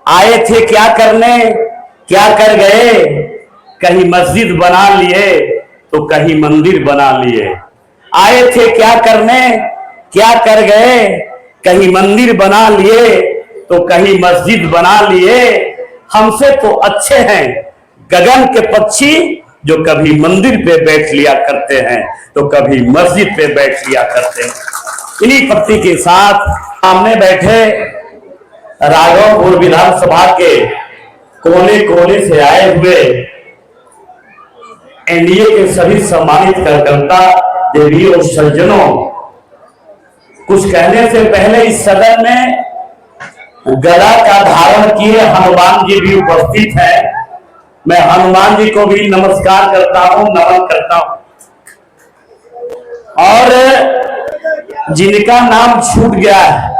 आए थे क्या करने, क्या कर गए। कहीं मस्जिद बना लिए तो कहीं मंदिर बना लिए। आए थे क्या करने, क्या कर गए। कहीं मंदिर बना लिए तो कहीं मस्जिद बना लिए। हमसे तो अच्छे हैं गगन के पक्षी, जो कभी मंदिर पे बैठ लिया करते हैं तो कभी मस्जिद पे बैठ लिया करते हैं। इन्हीं पत्ती के साथ सामने बैठे राघवपुर विधानसभा के कोने कोने से आए हुए एनडीए के सभी सम्मानित कार्यकर्ता, देवी और सज्जनों, कुछ कहने से पहले इस सदन में गदा का धारण किए हनुमान जी भी उपस्थित हैं। मैं हनुमान जी को भी नमस्कार करता हूं, नमन करता हूं। और जिनका नाम छूट गया है,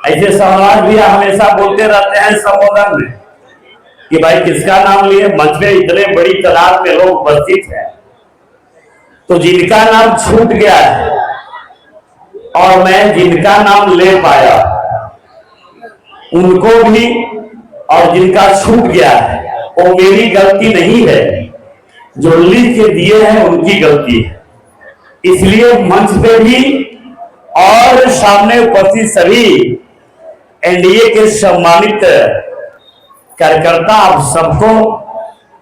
ऐसे समाज भी हमेशा बोलते रहते हैं संबोधन में कि भाई किसका नाम लिए। मंच में इतने बड़ी तादाद में लोग उपस्थित हैं, तो जिनका नाम छूट गया है और मैं जिनका नाम ले पाया उनको भी, और जिनका छूट गया है वो मेरी गलती नहीं है, जो लिख के दिए हैं उनकी गलती है। इसलिए मंच पे भी और सामने उपस्थित सभी एनडीए के सम्मानित कार्यकर्ता, आप सबको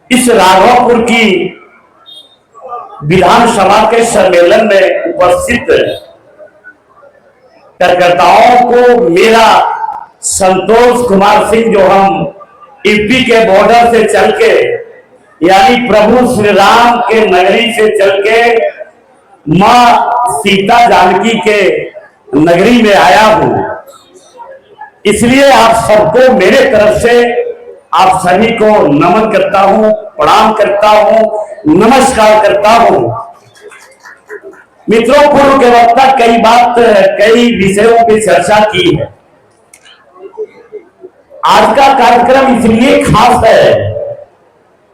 इस राघवपुर की विधानसभा के सम्मेलन में उपस्थित कार्यकर्ताओं को मेरा संतोष कुमार सिंह, जो हम यूपी के बॉर्डर से चल के, यानी प्रभु श्री राम के नगरी से चल के मां सीता जानकी के नगरी में आया हूं। इसलिए आप सबको मेरे तरफ से आप सभी को नमन करता हूं, प्रणाम करता हूं, नमस्कार करता हूं। मित्रों, पूर्व के वक्ता कई विषयों पर चर्चा की है। आज का कार्यक्रम इसलिए खास है,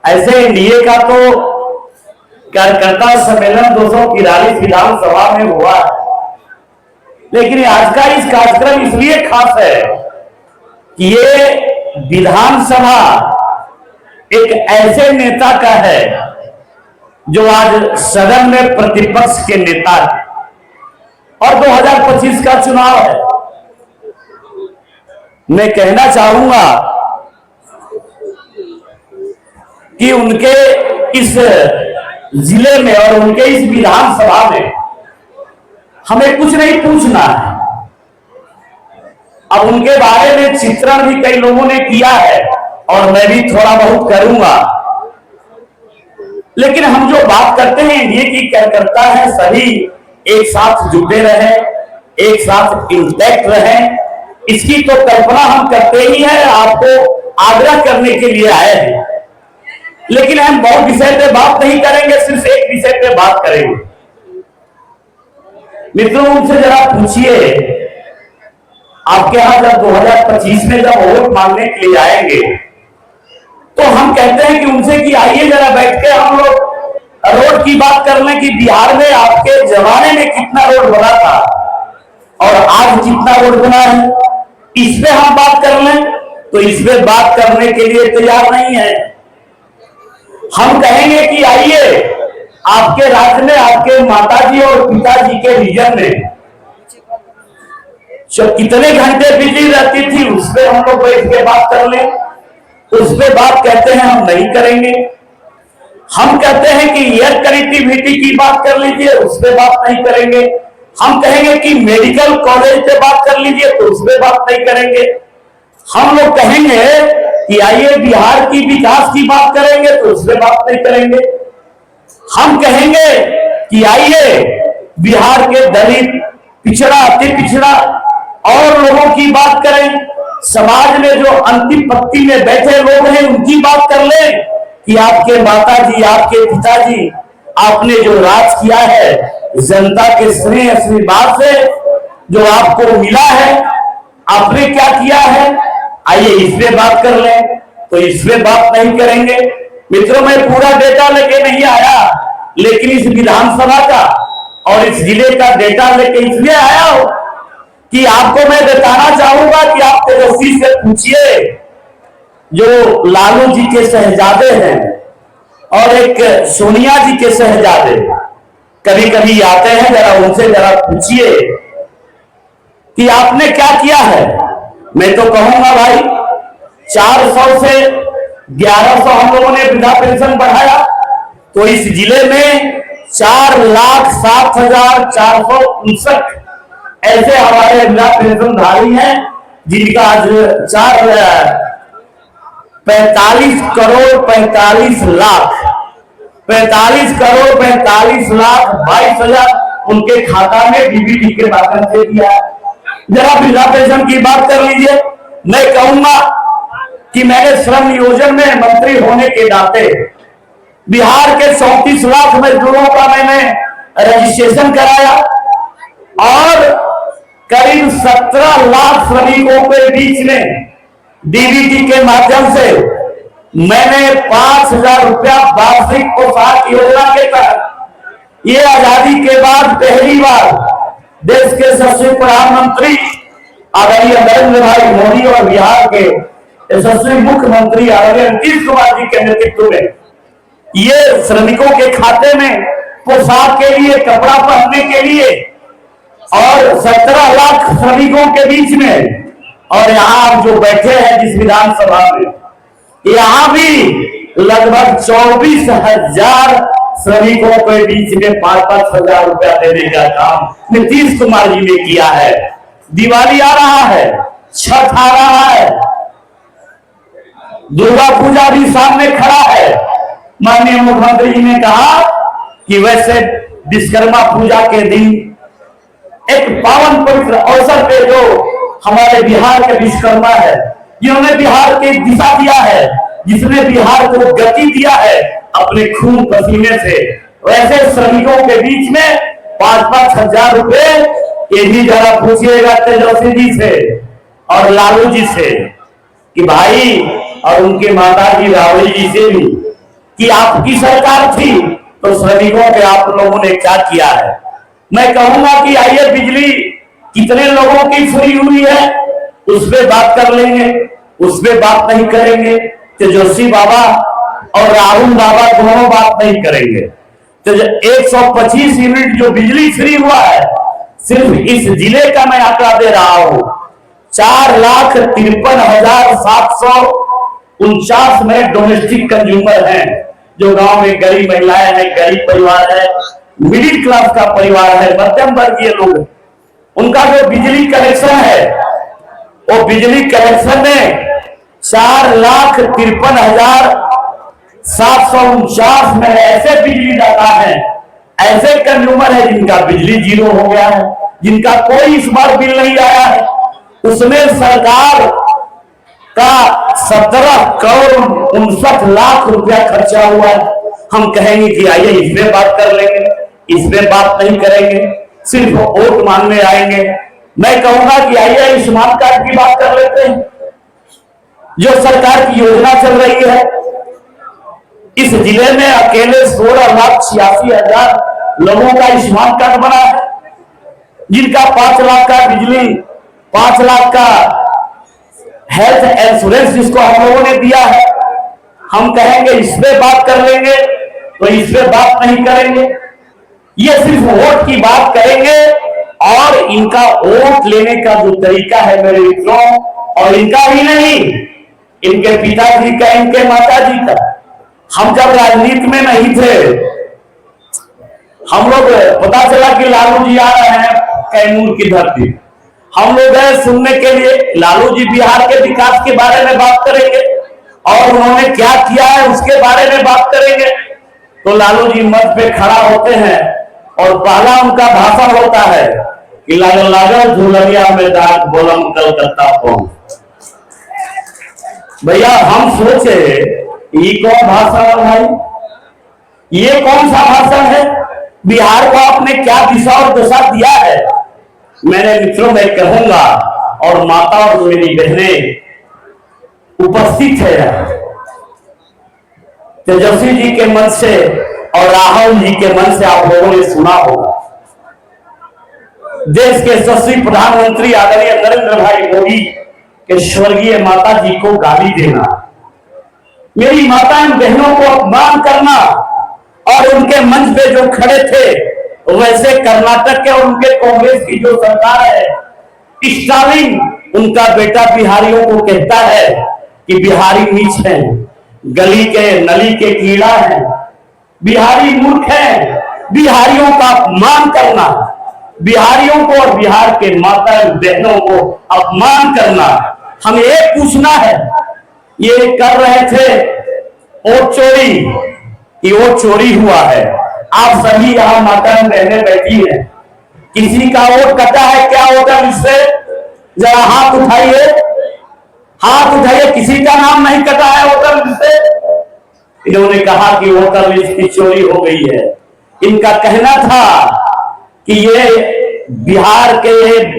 ऐसे एनडीए का तो कार्यकर्ता सम्मेलन 243 विधानसभा में हुआ, लेकिन आज का इस कार्यक्रम इसलिए खास है कि ये विधानसभा एक ऐसे नेता का है जो आज सदन में प्रतिपक्ष के नेता है और 2025 का चुनाव है। मैं कहना चाहूंगा कि उनके इस जिले में और उनके इस विधानसभा में हमें कुछ नहीं पूछना है। अब उनके बारे में चित्रण भी कई लोगों ने किया है और मैं भी थोड़ा बहुत करूंगा, लेकिन हम जो बात करते हैं ये की कार्यकर्ता है सभी एक साथ जुटे रहे, एक साथ इंटैक्ट रहे, इसकी तो कल्पना हम करते ही हैं, आपको आग्रह करने के लिए आए हैं। लेकिन हम बहुत विषय पे बात नहीं करेंगे, सिर्फ एक विषय पे बात करेंगे। मित्रों, उनसे जरा पूछिए, आपके यहां जब 2025 में जब वोट मांगने के लिए आएंगे तो हम कहते हैं कि उनसे कि आइए जरा बैठ के हम लोग रोड की बात कर लें कि बिहार में आपके जमाने में कितना रोड बना था और आज कितना रोड बना है, इस पे हम बात कर लें। तो इस पे बात करने के लिए तैयार नहीं है। हम कहेंगे कि आइए आपके राज्य में आपके माताजी और पिताजी के रीजन में कितने घंटे बिजली रहती थी, उस पर हम लोग बैठ के बात कर लें। उस पर बात कहते हैं हम नहीं करेंगे। हम कहते हैं कि एयर कनेक्टिविटी की बात कर लीजिए, उस पर बात नहीं करेंगे। हम कहेंगे कि मेडिकल कॉलेज पे बात कर लीजिए, तो उस पर बात नहीं करेंगे। हम लोग कहेंगे कि आइए बिहार की विकास की बात करेंगे, तो उस पर बात नहीं करेंगे। हम कहेंगे कि आइए बिहार के दलित, पिछड़ा, अति पिछड़ा और लोगों की बात करें, समाज में जो अंतिम पंक्ति में बैठे लोग हैं उनकी बात कर लें कि आपके माताजी, आपके पिताजी, आपने जो राज किया है जनता के स्नेह आशीर्वाद से जो आपको मिला है, आपने क्या किया है, आइए इस पे बात कर लें। तो इस पे बात नहीं करेंगे। मित्रों, मैं पूरा डेटा लेके नहीं आया, लेकिन इस विधानसभा का और इस जिले का डेटा लेके इसलिए आया हूं कि आपको मैं बताना चाहूंगा कि आप तेजस्वी से पूछिए जो लालू जी के शहजादे हैं और एक सोनिया जी के शहजादे कभी कभी आते हैं, जरा उनसे जरा पूछिए कि आपने क्या किया है। मैं तो कहूंगा भाई 400 से 1100 हम लोगों ने वृद्धा पेंशन बढ़ाया, तो इस जिले में 4,07,459 ऐसे हमारे वृद्धा पेंशनधारी हैं जिनका आज 45 करोड़ 45 लाख 22,45,00,000 उनके खाता में डीबीटी के माध्यम से दिया। जरा वृद्धा पेंशन की बात कर लीजिए। मैं कहूंगा कि मैंने श्रम नियोजन में मंत्री होने के नाते बिहार के 34 लाख मजदूरों का मैंने रजिस्ट्रेशन कराया और करीब 17 लाख श्रमिकों के बीच में डीबीटी के माध्यम से मैंने 5,000 रुपया वार्षिक पोशाक योजना के तहत, ये आजादी के बाद पहली बार देश के यशस्वी प्रधानमंत्री आदरणीय नरेंद्र भाई मोदी और बिहार के यशस्वी मुख्यमंत्री आदरणीय नीतीश कुमार जी के नेतृत्व में ये श्रमिकों के खाते में पोशाक के लिए, कपड़ा पहनने के लिए और 17 लाख श्रमिकों के बीच में, और यहाँ आप जो बैठे हैं जिस विधानसभा में, यहाँ भी लगभग 24,000 श्रमिकों के बीच में 5,000 रुपया देने का काम नीतीश कुमार जी ने किया है। दिवाली आ रहा है, छठ आ रहा है, दुर्गा पूजा भी सामने खड़ा है। माननीय मुख्यमंत्री जी ने कहा कि वैसे विश्वकर्मा पूजा के दिन एक पावन पवित्र अवसर पे जो हमारे बिहार के विश्वकर्मा है, जिन्होंने बिहार की दिशा दिया है, जिसने बिहार को गति दिया है अपने खून पसीने से, वैसे श्रमिकों के बीच में 5,000 रुपए, ये भी जरा पूछिएगा तेजस्वी जी से और लालू जी से कि भाई, और उनके माता जी राबड़ी जी से भी, कि आपकी सरकार थी तो श्रमिकों पे आप लोगों ने क्या किया है। मैं कहूंगा कि आइए, बिजली कितने लोगों की फ्री हुई है उस पे बात कर लेंगे, उस पे बात नहीं करेंगे। तेजस्वी बाबा और राहुल बाबा दोनों बात नहीं करेंगे। तो 125 यूनिट जो बिजली फ्री हुआ है, सिर्फ इस जिले का मैं आंकड़ा दे रहा हूं, 4,53,749 में डोमेस्टिक कंज्यूमर हैं, जो गांव में गरीब महिलाएं हैं, गरीब परिवार है, मिडिल क्लास का परिवार है, मध्यम वर्गीय लोग, उनका जो बिजली कनेक्शन है, वो बिजली कनेक्शन में 4,53,749 में ऐसे बिजली दाता है, ऐसे कंज्यूमर है जिनका बिजली जीरो हो गया है, जिनका कोई इस बार बिल नहीं आया है। उसमें सरकार का 17,59,00,000 रुपया खर्चा हुआ है। हम कहेंगे कि आइए इस पे बात कर लेंगे, इस पे बात नहीं करेंगे, सिर्फ वोट मांगने आएंगे। मैं कहूंगा कि आइए आयुष्मान कार्ड की बात कर लेते हैं। जो सरकार की योजना चल रही है, इस जिले में अकेले 16,86,000 लोगों का आयुष्मान कार्ड बना है, जिनका 5 लाख का बिजली, 5 लाख का हेल्थ इंश्योरेंस जिसको हम लोगों ने दिया है। हम कहेंगे इस पे बात कर लेंगे तो इस पे बात नहीं करेंगे, ये सिर्फ वोट की बात करेंगे। और इनका वोट लेने का जो तरीका है मेरे मित्रों, और इनका ही नहीं, इनके पिताजी का, इनके माताजी का, हम जब राजनीति में नहीं थे, हम लोग, पता चला कि लालू जी आ रहे हैं कैमूर की धरती, हम लोग गए सुनने के लिए। लालू जी बिहार के विकास के बारे में बात करेंगे और उन्होंने क्या किया है उसके बारे में बात करेंगे। तो लालू जी मंच पे खड़ा होते हैं और पहला उनका भाषण होता है कि लागल लागल झुलरिया में दाग बोलम कलकत्ता पहुंच। भैया हम सोचे ये कौन भाषण है भाई, ये कौन सा भाषण है? बिहार को आपने क्या दिशा और दशा दिया है। मेरे मित्रों, मैं कहूंगा, और माता और मेरी बहनें उपस्थित है, तेजस्वी जी के मन से और राहुल जी के मन से आप लोगों ने सुना होगा, देश के यशस्वी प्रधानमंत्री आदरणीय नरेंद्र भाई मोदी के स्वर्गीय माता जी को गाली देना, मेरी माताएं बहनों को अपमान करना और उनके मंच पे जो खड़े थे वैसे कर्नाटक के और उनके कांग्रेस की जो सरकार है, स्टालिन उनका बेटा बिहारियों को कहता है कि बिहारी नीच है, गली के नली के कीड़ा है, बिहारी मूर्ख है। बिहारियों का अपमान करना, बिहारियों को और बिहार के माता बहनों को अपमान करना, हमें एक पूछना है, ये कर रहे थे वोट चोरी कि वोट चोरी हुआ है? आप सभी यहां माता बहने बैठी हैं, किसी का वोट कटा है क्या वोटर लिस्ट से? जरा हाथ उठाइए, हाथ उठाइए, किसी का नाम नहीं कटा है वोटर लिस्ट से? इन्होंने कहा कि वोटर लिस्ट की चोरी हो गई है। इनका कहना था कि ये बिहार के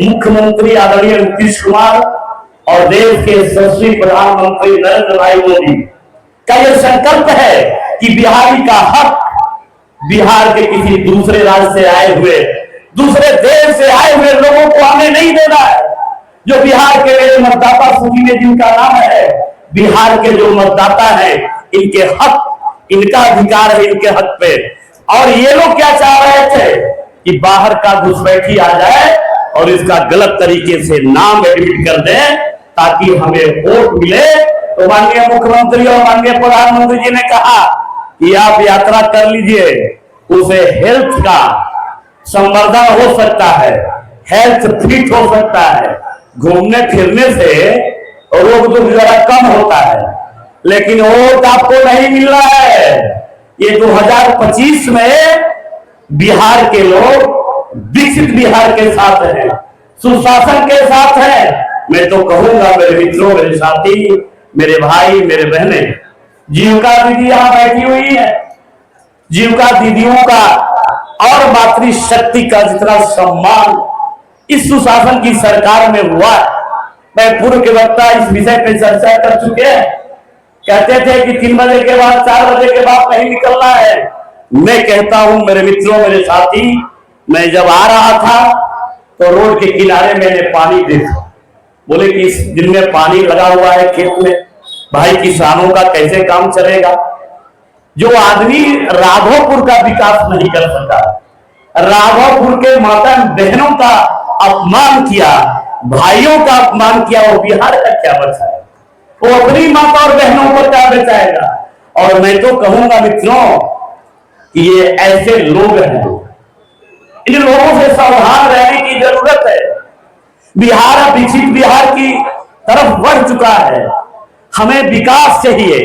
मुख्यमंत्री आदरणीय नीतीश कुमार और देश के यशस्वी प्रधानमंत्री नरेंद्र भाई मोदी का यह संकल्प है कि बिहारी का हक बिहार के किसी दूसरे राज्य से आए हुए, दूसरे देश से आए हुए लोगों को हमें नहीं देना है। जो बिहार के मेरे मतदाता सूची में जिनका नाम है, बिहार के जो मतदाता है, इनके हक, इनका अधिकार है इनके हक पे। और ये लोग क्या चाह रहे थे कि बाहर का घुसपैठी आ जाए और इसका गलत तरीके से नाम एडमिट कर दें ताकि हमें वोट मिले। तो माननीय मुख्यमंत्री और माननीय प्रधानमंत्री जी ने कहा कि आप यात्रा कर लीजिए, उसे हेल्थ का संवर्धन हो सकता है, हेल्थ फिट हो सकता है, घूमने फिरने से रोग दुख जरा कम होता है। लेकिन वोट आपको नहीं मिल रहा है। ये 2025 में बिहार के लोग विकसित बिहार के साथ हैं, सुशासन के साथ हैं। मैं तो कहूंगा मेरे मित्रों, मेरे साथी, मेरे भाई, मेरे बहने, जीविका दीदी यहां बैठी हुई है, जीविका दीदियों का और मातृशक्ति का जितना सम्मान इस सुशासन की सरकार में हुआ, मैं पूर्व के वक्ता इस विषय पर चर्चा कर चुके हैं। कहते थे कि 3 बजे के बाद 4 बजे के बाद नहीं निकलना है। मैं कहता हूं मेरे मित्रों, मेरे साथी, मैं जब आ रहा था तो रोड के किनारे मैंने पानी देखा। बोले कि इस दिन में पानी लगा हुआ है खेत में, भाई किसानों का कैसे काम चलेगा? जो आदमी राघोपुर का विकास नहीं कर सका, राघोपुर के माता बहनों का अपमान किया, भाइयों का अपमान किया, वो बिहार का क्या बचा है? वो अपनी माता और बहनों को क्या बचाएगा? और मैं तो कहूंगा मित्रों कि ये ऐसे लोग हैं, इन लोगों से सावधान रहने की जरूरत है। बिहार अब विकसित बिहार की तरफ बढ़ चुका है। हमें विकास चाहिए,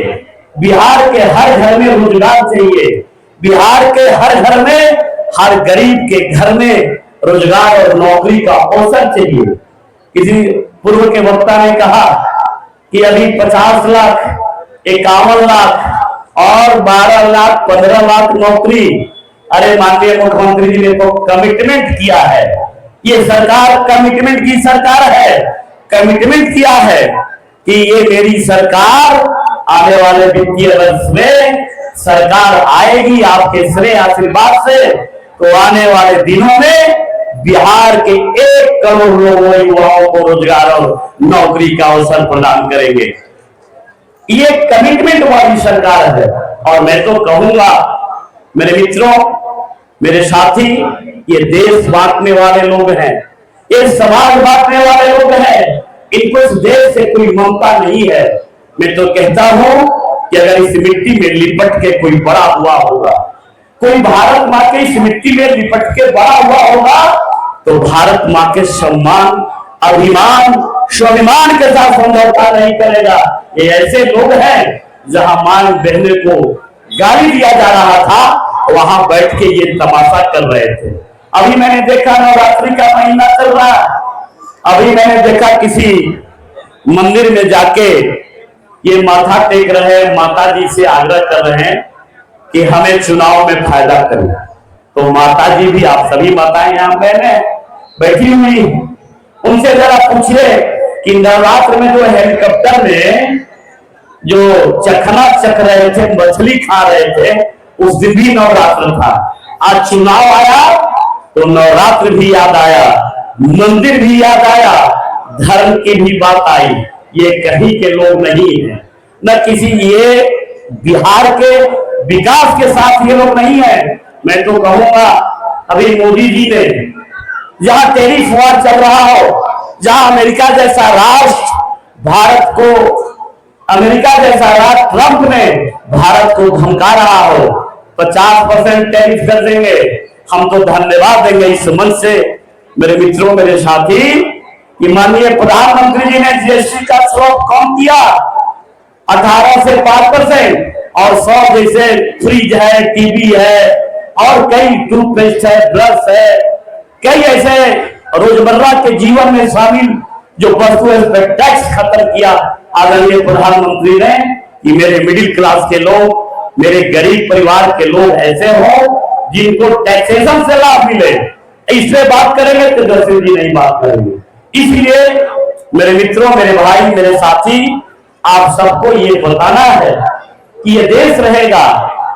बिहार के हर घर में रोजगार चाहिए, बिहार के हर घर में, हर गरीब के घर में रोजगार और नौकरी का अवसर चाहिए। किसी पूर्व के वक्ता ने कहा कि अभी 50 लाख, 51 लाख और 12 लाख, 15 लाख नौकरी। अरे माननीय मुख्यमंत्री जी ने तो कमिटमेंट किया है, ये सरकार कमिटमेंट की सरकार है। कमिटमेंट किया है कि ये मेरी सरकार आने वाले वित्तीय वर्ष में सरकार आएगी आपके स्नेह आशीर्वाद से, तो आने वाले दिनों में बिहार के 1 करोड़ लोगों युवाओं को रोजगार और नौकरी का अवसर प्रदान करेंगे। ये कमिटमेंट वाली सरकार है। और मैं तो कहूंगा मेरे मित्रों, मेरे साथी, ये देश बांटने वाले लोग हैं, ये समाज बांटने वाले लोग हैं, इनको इस देश से कोई ममता नहीं है। मैं तो कहता हूं कि अगर इस मिट्टी में लिपट के कोई बड़ा हुआ होगा, कोई भारत माँ के इस मिट्टी में लिपट के बड़ा हुआ होगा, तो भारत माँ के सम्मान, अभिमान, स्वाभिमान के साथ समझौता नहीं करेगा। ये ऐसे लोग हैं जहां मां बहने को गाली दिया जा रहा था, वहां बैठ के ये तमाशा कर रहे थे। अभी मैंने देखा नवरात्रि का महीना चल रहा है, अभी मैंने देखा किसी मंदिर में जाके ये माथा टेक रहे हैं, माता जी से आग्रह कर रहे हैं कि हमें चुनाव में फायदा करें। तो माता जी भी, आप सभी माताएं यहां बहने बैठी हुई, उनसे जरा पूछिए कि नवरात्र में जो हेलीकॉप्टर में जो चखना चख रहे थे, मछली खा रहे थे, उस दिन भी नवरात्र था। आज चुनाव आया तो नवरात्र भी याद आया, मंदिर भी याद आया, धर्म की भी बात आई। ये कहीं के लोग नहीं है, न किसी ये बिहार के विकास के साथ ये लोग नहीं है। मैं तो कहूंगा अभी मोदी जी ने जहां टेरिफ वॉर चल रहा हो, जहां अमेरिका जैसा राष्ट्र भारत को, अमेरिका जैसा राष्ट्र ट्रंप ने भारत को धमका रहा हो, 50% टैरिफ कर देंगे, हम तो धन्यवाद देंगे इस मंच से मेरे मित्रों, मेरे साथी, कि माननीय प्रधानमंत्री जी ने जीएसटी का स्लैब कम किया 18 से 5%, और 100 जैसे फ्रिज है, टीवी है और कई टूथपेस्ट है, ब्रश है, कई ऐसे रोजमर्रा के जीवन में शामिल जो वस्तु है उस पर टैक्स खत्म किया आदरणीय प्रधानमंत्री ने, कि मेरे मिडिल क्लास के लोग, मेरे गरीब परिवार के लोग ऐसे हो जिनको टैक्सेशन से लाभ मिले। इससे बात करेंगे तो दर्शन जी नहीं बात करेंगे। इसलिए मेरे मित्रों, मेरे भाई, मेरे साथी, आप सबको ये बताना है कि ये देश रहेगा,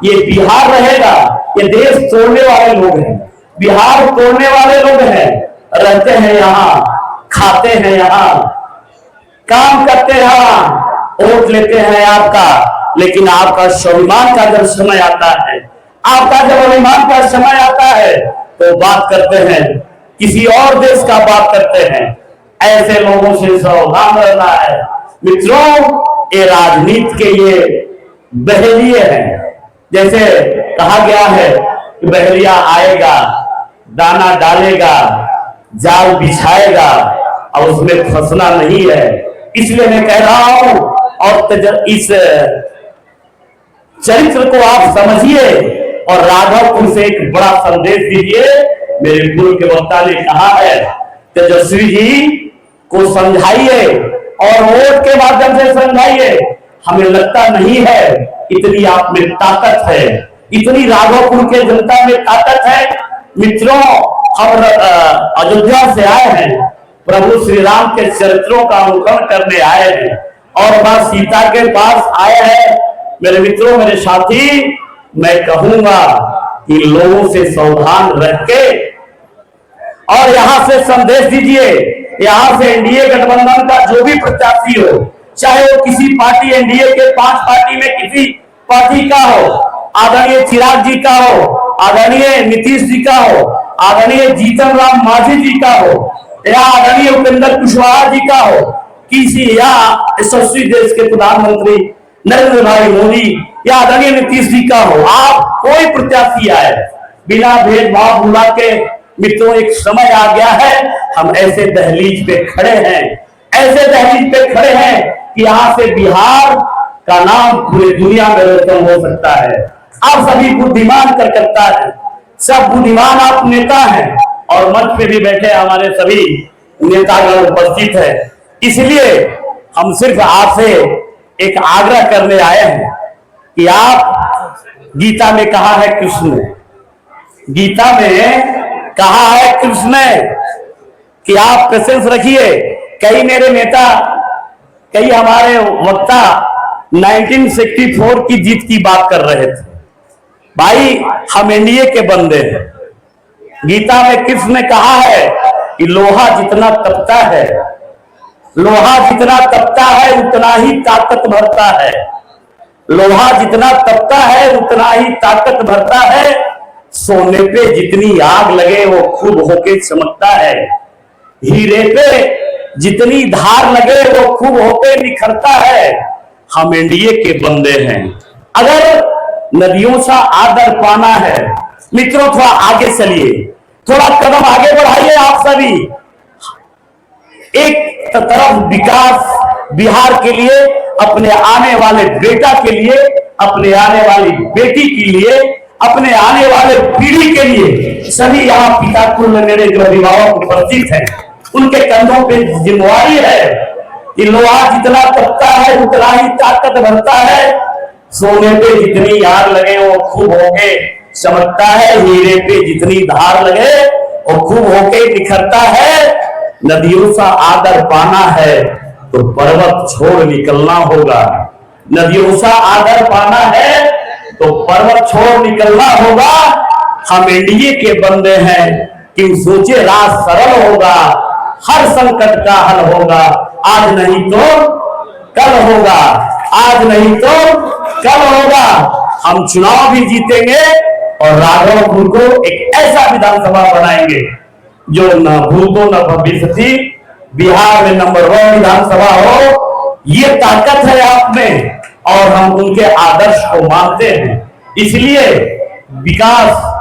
ये बिहार रहेगा। ये देश तोड़ने वाले लोग हैं, बिहार तोड़ने वाले लोग हैं, रहते हैं यहाँ, खाते हैं यहाँ, काम करते हैं यहाँ, वोट लेते हैं आपका, लेकिन आपका स्वाभिमान का जब समय आता है, आपका जब अभिमान का समय आता है तो बात करते हैं किसी और देश का बात करते हैं। ऐसे लोगों से सावधान रहना है मित्रों। ये राजनीति के ये बहेलिए हैं। जैसे कहा गया है कि बहेलिया आएगा, दाना डालेगा, जाल बिछाएगा और उसमें फंसना नहीं है। इसलिए मैं कह रहा हूं, और इस चरित्र को आप समझिए और राघवपुर से एक बड़ा संदेश दीजिए। मेरे पूर्व के वक्ता ने कहा है, तेजस्वी जी को समझाइए और वोट के माध्यम से समझाइए। हमें लगता नहीं है इतनी आप में ताकत है, इतनी राघवपुर के जनता में ताकत है। मित्रों, हम अयोध्या से आए हैं, प्रभु श्री राम के चरित्रों का अनुकरण करने आए हैं और मां सीता के पास आए हैं। मेरे मित्रों, मेरे साथी, मैं कहूंगा कि लोगों से सावधान रह के और यहां से संदेश दीजिए। यहां से एनडीए गठबंधन का जो भी प्रत्याशी हो, चाहे वो किसी पार्टी, एनडीए के 5 पार्टी में किसी पार्टी का हो, आदरणीय चिराग जी का हो, आदरणीय नीतीश जी का हो, आदरणीय जीतन राम मांझी जी का हो, या आदरणीय उपेंद्र कुशवाहा जी का हो, किसी या यशस्वी देश के प्रधानमंत्री नरेंद्र भाई मोदी या आदरणीय नीतीश जी का हो, आप कोई प्रत्याशी आए, बिना भेदभाव भुला के मित्रों, एक समय आ गया है, हम ऐसे दहलीज पे खड़े हैं, ऐसे दहलीज पे खड़े हैं कि यहाँ से बिहार का नाम पूरी दुनिया में रोशन हो सकता है। आप सभी बुद्धिमान करता है, सब बुद्धिमान आप नेता हैं और मंच पे भी बैठे हमारे सभी नेतागण उपस्थित है। इसलिए हम सिर्फ आपसे एक आग्रह करने आए हैं कि आप, गीता में कहा है कृष्ण ने, गीता में कहा है कृष्ण ने कि आप पेशेंस रखिए। कई मेरे नेता, कई हमारे वक्ता 1964 की जीत की बात कर रहे थे। भाई, हम एनडीए के बंदे हैं। गीता में कृष्ण ने कहा है कि लोहा जितना तपता है, लोहा जितना तपता है उतना ही ताकत भरता है, लोहा जितना तपता है उतना ही ताकत भरता है, सोने पे जितनी आग लगे वो खूब होके चमकता है, हीरे पे जितनी धार लगे वो खूब होके निखरता है। हम एनडीए के बंदे हैं। अगर नदियों सा आदर पाना है मित्रों, थोड़ा आगे चलिए, थोड़ा कदम आगे बढ़ाइए। आप सभी एक तरफ विकास बिहार के लिए, अपने आने वाले बेटा के लिए, अपने आने वाली बेटी के लिए, अपने आने वाले पीढ़ी के लिए, सभी यहाँ पिता कुल मेरे जो अभिभावक उपस्थित हैं, उनके कंधों पे जिम्मेवारी है कि लोहा जितना तपता है उतना ही ताकत भरता है, सोने पे जितनी आग लगे वो खूब होके चमकता है, हीरे पे जितनी धार लगे वो खूब होके निखरता है। नदियों सा आदर पाना है तो पर्वत छोड़ निकलना होगा, नदियों सा आदर पाना है तो पर्वत छोड़ निकलना होगा। हम एनडीए के बंदे हैं कि सोचे रात सरल होगा, हर संकट का हल होगा, आज नहीं तो कल होगा, आज नहीं तो कब होगा? हम चुनाव भी जीतेंगे और राघवपुर को एक ऐसा विधानसभा बनाएंगे जो न भूतो न भविष्य थी, बिहार में नंबर 1 विधानसभा हो। ये ताकत है आप में और हम उनके आदर्श को मानते हैं। इसलिए विकास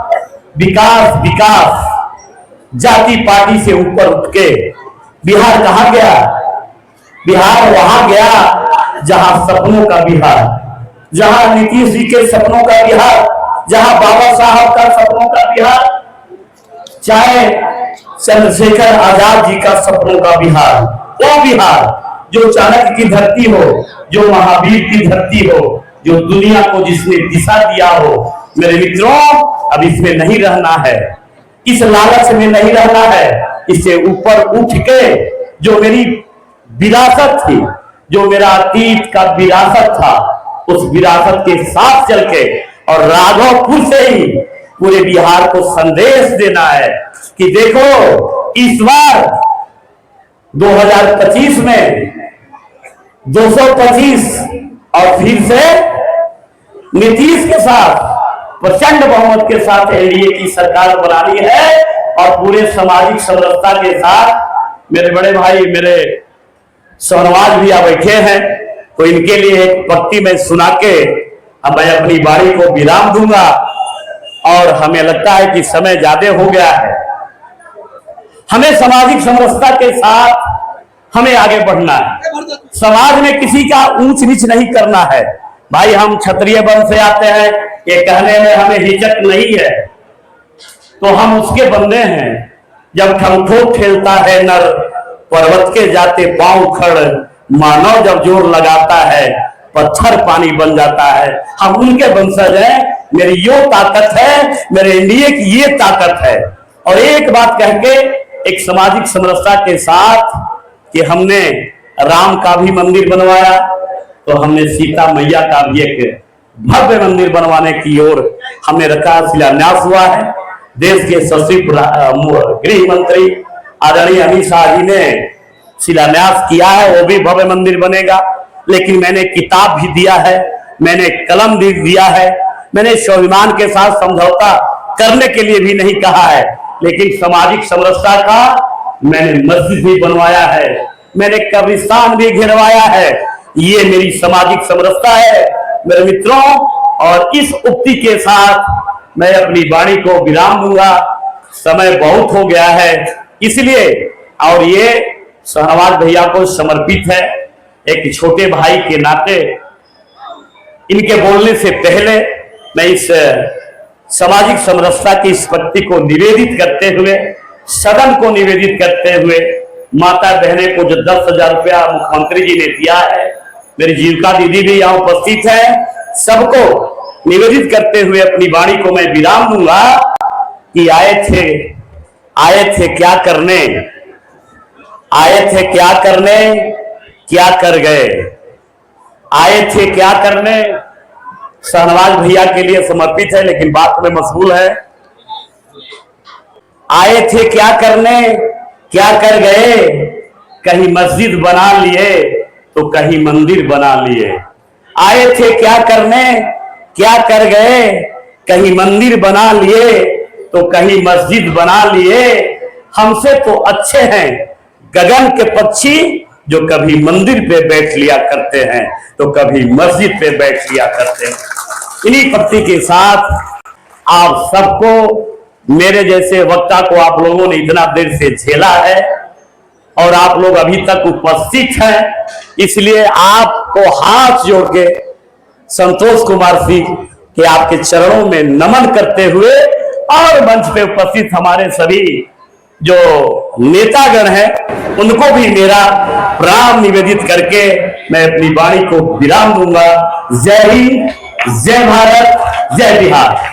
विकास विकास, जाति पार्टी से ऊपर उठ के बिहार कहां गया? बिहार वहां गया जहां सपनों का बिहार, जहां नीतीश जी के सपनों का बिहार, जहां बाबा साहब का सपनों का बिहार, चाहे चंद्रशेखर आजाद जी का सपनों का बिहार, वो बिहार जो चाणक्य की धरती हो, जो महावीर की धरती हो, जो दुनिया को जिसने दिशा दिया हो। मेरे मित्रों, अब इसमें नहीं रहना है, इस लालच में नहीं रहना है। इससे ऊपर उठ के जो मेरी विरासत थी, जो मेरा अतीत का विरासत था, उस विरासत के साथ चल के और राघवपुर से ही पूरे बिहार को संदेश देना है कि देखो, इस बार 2025 में 225 और फिर से नीतीश के साथ प्रचंड बहुमत के साथ एनडीए की सरकार बनानी है और पूरे सामाजिक समरसता के साथ। मेरे बड़े भाई, मेरे सोनवाज भी यहाँ बैठे हैं, तो इनके लिए एक पंक्ति में सुना के अब मैं अपनी बारी को विराम दूंगा। और हमें लगता है कि समय ज्यादा हो गया है, हमें सामाजिक समरसता के साथ हमें आगे बढ़ना है। समाज में किसी का ऊंच नीच नहीं करना है। भाई, हम क्षत्रिय वंश से आते हैं, ये कहने में हमें हिचक नहीं है, तो हम उसके बंदे हैं। जब ठमठोक खेलता है नर, पर्वत के जाते पांव खड़, मानव जब जोर लगाता है, पत्थर पानी बन जाता है। हम उनके वंशज हैं। मेरी यो ताकत है, मेरे एनडीए की ये ताकत है। और एक बात कह के, एक सामाजिक समरसता के साथ कि हमने राम का भी मंदिर बनवाया, तो हमने सीता मैया का भी एक भव्य मंदिर बनवाने की ओर हमने रखा, शिलान्यास हुआ है। देश के सचिव गृह मंत्री आदरणीय अमित शाह जी ने शिलान्यास किया है, वो भी भव्य मंदिर बनेगा। लेकिन मैंने किताब भी दिया है, मैंने कलम भी दिया है, मैंने स्वाभिमान के साथ समझौता करने के लिए भी नहीं कहा है। लेकिन सामाजिक समरसता का मैंने मस्जिद भी बनवाया है, मैंने कब्रिस्तान भी घिरवाया है। ये मेरी सामाजिक समरसता है मेरे मित्रों। और इस उक्ति के साथ मैं अपनी वाणी को विराम दूंगा, समय बहुत हो गया है इसलिए। और ये शहनवाज भैया को समर्पित है, एक छोटे भाई के नाते। इनके बोलने से पहले मैं इस सामाजिक समरसता की इस पत्ति को निवेदित करते हुए, सदन को निवेदित करते हुए, माता बहने को जो 10,000 रुपया मुख्यमंत्री जी ने दिया है, मेरी जीविका दीदी भी यहाँ उपस्थित है, सबको निवेदित करते हुए अपनी वाणी को मैं विराम दूंगा कि आए थे क्या करने, आए थे क्या करने, क्या कर गए। आए थे क्या करने शहनवाज भैया के लिए समर्पित है, लेकिन बात में मशगूल है। आए थे क्या करने, क्या कर गए, कहीं मस्जिद बना लिए तो कहीं मंदिर बना लिए। आए थे क्या करने, क्या कर गए, कहीं मंदिर बना लिए तो कहीं मस्जिद बना लिए। हमसे तो अच्छे हैं गगन के पक्षी, जो कभी मंदिर पे बैठ लिया करते हैं तो कभी मस्जिद पे बैठ लिया करते हैं। इन्हीं पत्ती के साथ आप सबको, मेरे जैसे वक्ता को आप लोगों ने इतना देर से झेला है और आप लोग अभी तक उपस्थित हैं, इसलिए आपको हाथ जोड़ के संतोष कुमार सिंह के आपके चरणों में नमन करते हुए और मंच पे उपस्थित हमारे सभी जो नेतागण हैं उनको भी मेरा प्रणाम निवेदित करके मैं अपनी वाणी को विराम दूंगा। जय हिंद, जय भारत, जय बिहार।